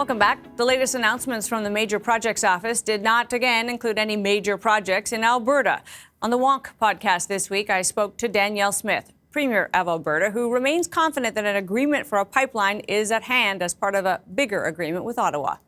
Welcome back. The latest announcements from the Major Projects Office did not, again, include any major projects in Alberta. On the Wonk podcast this week, I spoke to Danielle Smith, Premier of Alberta, who remains confident that an agreement for a pipeline is at hand as part of a bigger agreement with Ottawa.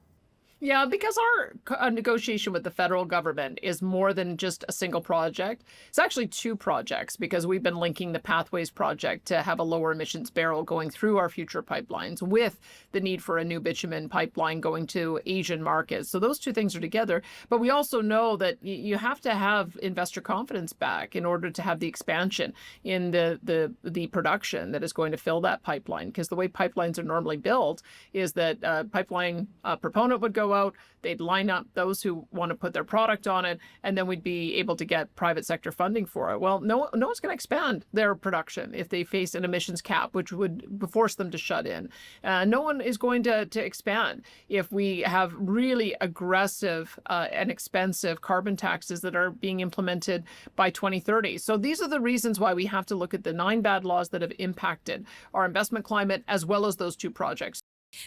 Yeah, because our negotiation with the federal government is more than just a single project. It's actually two projects because we've been linking the Pathways project to have a lower emissions barrel going through our future pipelines with the need for a new bitumen pipeline going to Asian markets. So those two things are together. But we also know that you have to have investor confidence back in order to have the expansion in the production that is going to fill that pipeline. Because the way pipelines are normally built is that a pipeline proponent would go out, they'd line up those who want to put their product on it, and then we'd be able to get private sector funding for it. Well, no one's going to expand their production if they face an emissions cap, which would force them to shut in. No one is going to expand if we have really aggressive and expensive carbon taxes that are being implemented by 2030. So these are the reasons why we have to look at the 9 bad laws that have impacted our investment climate, as well as those two projects.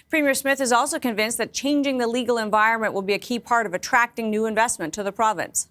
Premier Smith is also convinced that changing the legal environment will be a key part of attracting new investment to the province.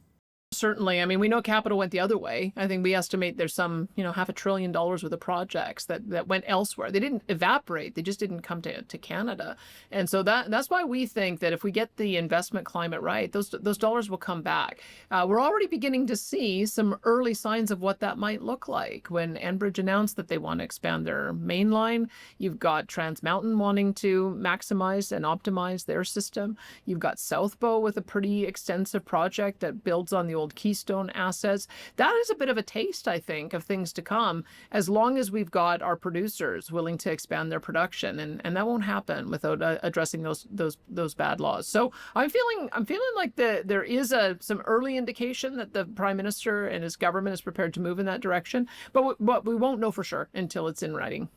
Certainly. I mean, we know capital went the other way. I think we estimate there's some, $500 billion worth of projects that went elsewhere. They didn't evaporate. They just didn't come to Canada. And so that's why we think that if we get the investment climate right, those dollars will come back. We're already beginning to see some early signs of what that might look like. When Enbridge announced that they want to expand their main line, you've got Trans Mountain wanting to maximize and optimize their system. You've got South Bow with a pretty extensive project that builds on the old Keystone assets. That is a bit of a taste, I think, of things to come, as long as we've got our producers willing to expand their production, and that won't happen without addressing those bad laws. So I'm feeling like there is some early indication that the Prime Minister and his government is prepared to move in that direction, but we won't know for sure until it's in writing.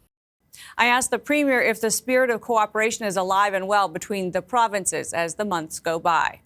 I asked the Premier if the spirit of cooperation is alive and well between the provinces as the months go by.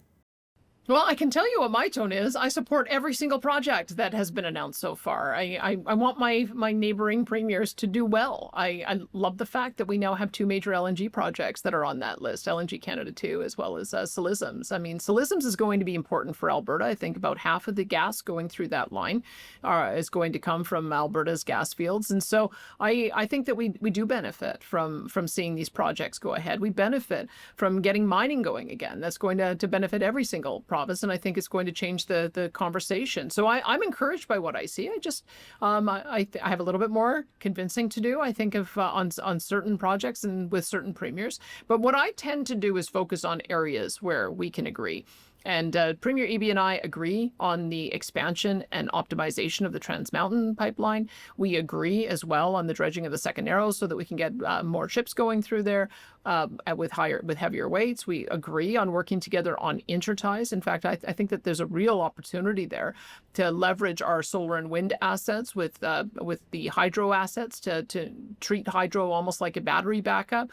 Well, I can tell you what my tone is. I support every single project that has been announced so far. I want my neighboring premiers to do well. I love the fact that we now have 2 major LNG projects that are on that list, LNG Canada 2, as well as Silisms. I mean, Silisms is going to be important for Alberta. I think about half of the gas going through that line is going to come from Alberta's gas fields. And so I think that we do benefit from seeing these projects go ahead. We benefit from getting mining going again. That's going to benefit every single province, and I think it's going to change the conversation. So I'm encouraged by what I see. I just I have a little bit more convincing to do, I think, of on certain projects and with certain premiers. But what I tend to do is focus on areas where we can agree. And Premier Eby and I agree on the expansion and optimization of the Trans Mountain pipeline. We agree as well on the dredging of the Second Narrows so that we can get more ships going through there with heavier weights. We agree on working together on interties. In fact, I think that there's a real opportunity there to leverage our solar and wind assets with the hydro assets to treat hydro almost like a battery backup.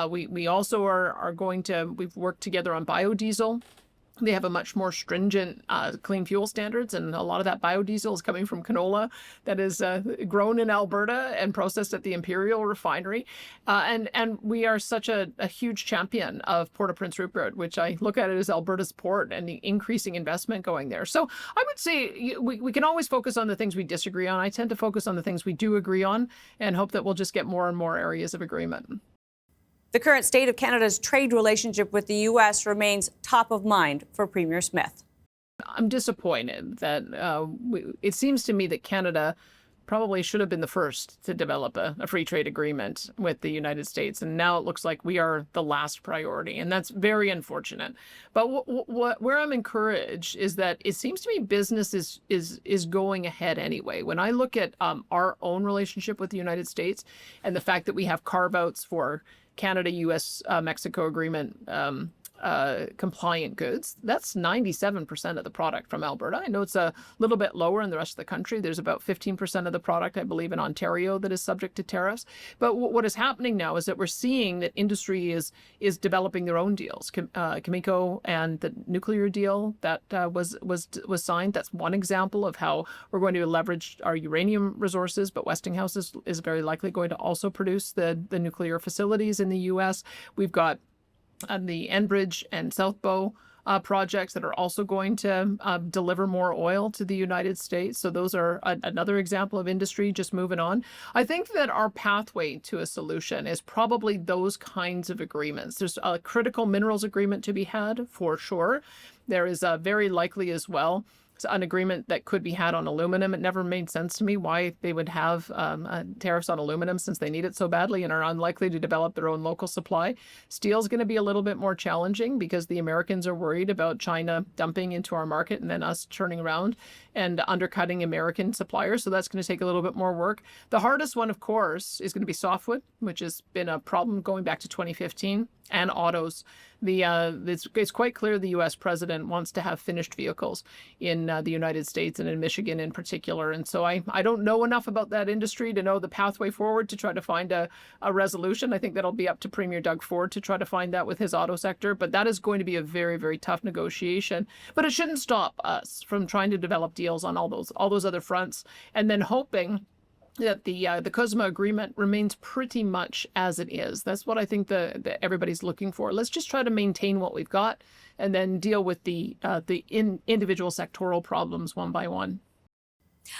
We also are going to, we've worked together on biodiesel. They have a much more stringent clean fuel standards, and a lot of that biodiesel is coming from canola that is grown in Alberta and processed at the Imperial Refinery. And we are such a huge champion of Port of Prince Rupert, which I look at it as Alberta's port and the increasing investment going there. So I would say we can always focus on the things we disagree on. I tend to focus on the things we do agree on and hope that we'll just get more and more areas of agreement. The current state of Canada's trade relationship with the U.S. remains top of mind for Premier Smith. I'm disappointed that it seems to me that Canada probably should have been the first to develop a free trade agreement with the United States. And now it looks like we are the last priority. And that's very unfortunate. But where I'm encouraged is that it seems to me business is going ahead anyway. When I look at our own relationship with the United States and the fact that we have carve-outs for Canada, U.S., Mexico agreement compliant goods, that's 97% of the product from Alberta. I know it's a little bit lower in the rest of the country. There's about 15% of the product, I believe, in Ontario that is subject to tariffs. But what is happening now is that we're seeing that industry is developing their own deals. Cameco and the nuclear deal that was signed, that's one example of how we're going to leverage our uranium resources. But Westinghouse is very likely going to also produce the nuclear facilities in the U.S. We've got the Enbridge and South Bow projects that are also going to deliver more oil to the United States. So those are another example of industry just moving on. I think that our pathway to a solution is probably those kinds of agreements. There's a critical minerals agreement to be had for sure. There is very likely as well an agreement that could be had on aluminum. It never made sense to me why they would have tariffs on aluminum since they need it so badly and are unlikely to develop their own local supply. Steel is going to be a little bit more challenging because the Americans are worried about China dumping into our market and then us turning around and undercutting American suppliers. So that's going to take a little bit more work. The hardest one, of course, is going to be softwood, which has been a problem going back to 2015, and autos. It's quite clear the U.S. president wants to have finished vehicles in the United States and in Michigan in particular. And so I don't know enough about that industry to know the pathway forward to try to find a resolution. I think that'll be up to Premier Doug Ford to try to find that with his auto sector. But that is going to be a very, very tough negotiation. But it shouldn't stop us from trying to develop deals on all those other fronts, and then hoping that the CUSMA agreement remains pretty much as it is. That's what I think that everybody's looking for. Let's just try to maintain what we've got and then deal with the individual sectoral problems one by one.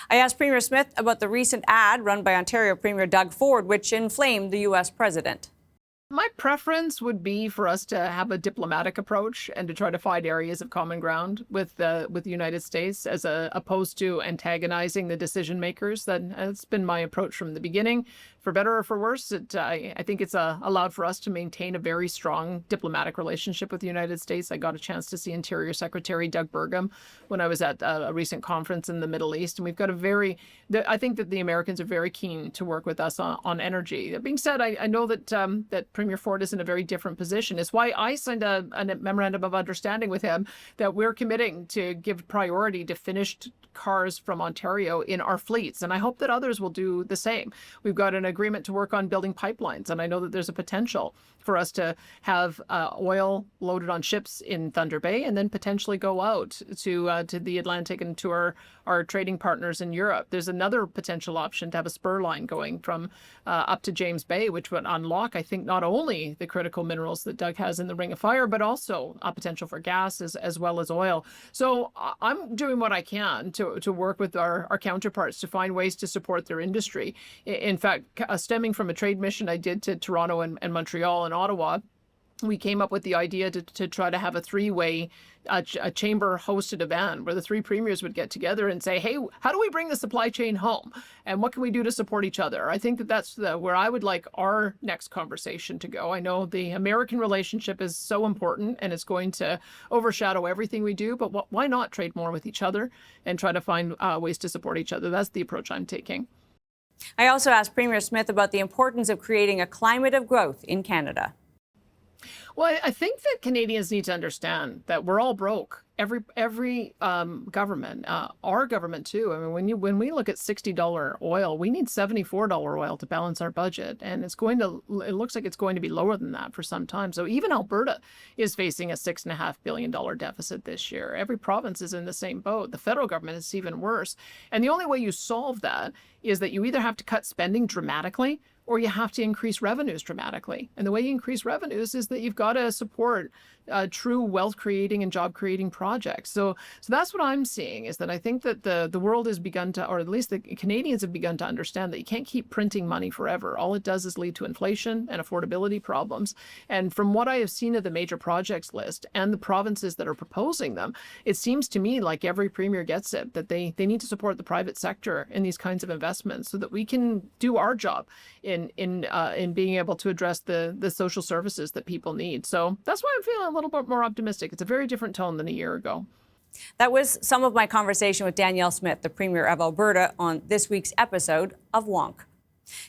I asked Premier Smith about the recent ad run by Ontario Premier Doug Ford, which inflamed the U.S. president. My preference would be for us to have a diplomatic approach and to try to find areas of common ground with the United States as opposed to antagonizing the decision makers. That's been my approach from the beginning. For better or for worse, I think it's allowed for us to maintain a very strong diplomatic relationship with the United States. I got a chance to see Interior Secretary Doug Burgum when I was at a recent conference in the Middle East, and we've got I think that the Americans are very keen to work with us on energy. That being said, I know that Premier Ford is in a very different position. It's why I signed a memorandum of understanding with him that we're committing to give priority to finished cars from Ontario in our fleets, and I hope that others will do the same. We've got an agreement to work on building pipelines, and I know that there's a potential for us to have oil loaded on ships in Thunder Bay and then potentially go out to the Atlantic and to our trading partners in Europe. There's another potential option to have a spur line going from up to James Bay, which would unlock, I think, not only the critical minerals that Doug has in the Ring of Fire, but also a potential for gas as well as oil. So I'm doing what I can to work with our counterparts to find ways to support their industry. In fact, stemming from a trade mission I did to Toronto and Montreal and Ottawa, we came up with the idea to try to have a three-way a chamber-hosted event where the three premiers would get together and say, hey, how do we bring the supply chain home? And what can we do to support each other? I think that's where I would like our next conversation to go. I know the American relationship is so important and it's going to overshadow everything we do, but why not trade more with each other and try to find ways to support each other? That's the approach I'm taking. I also asked Premier Smith about the importance of creating a climate of growth in Canada. Well, I think that Canadians need to understand that we're all broke. Every government, our government too. I mean, when we look at $60 oil, we need $74 oil to balance our budget, and it looks like it's going to be lower than that for some time. So even Alberta is facing a $6.5 billion deficit this year. Every province is in the same boat. The federal government is even worse. And the only way you solve that is that you either have to cut spending dramatically or you have to increase revenues dramatically. And the way you increase revenues is that you've got to support true wealth creating and job creating projects. So that's what I'm seeing, is that I think that the world has begun to, or at least the Canadians have begun to understand that you can't keep printing money forever. All it does is lead to inflation and affordability problems. And from what I have seen of the major projects list and the provinces that are proposing them, it seems to me like every premier gets it, that they need to support the private sector in these kinds of investments so that we can do our job in being able to address the social services that people need. So that's why I'm feeling a little bit more optimistic. It's a very different tone than a year ago. That was some of my conversation with Danielle Smith, the Premier of Alberta, on this week's episode of Wonk.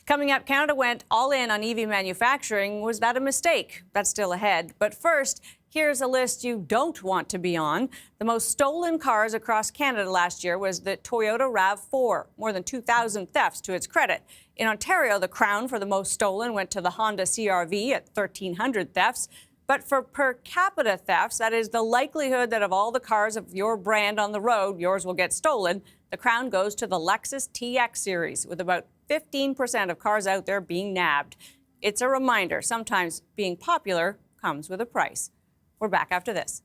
Coming up, Canada went all in on EV manufacturing. Was that a mistake? That's still ahead. But first, here's a list you don't want to be on. The most stolen cars across Canada last year was the Toyota RAV4, more than 2,000 thefts to its credit. In Ontario, the crown for the most stolen went to the Honda CR-V at 1,300 thefts. But for per capita thefts, that is the likelihood that of all the cars of your brand on the road, yours will get stolen, the crown goes to the Lexus TX series, with about 15% of cars out there being nabbed. It's a reminder, sometimes being popular comes with a price. We're back after this.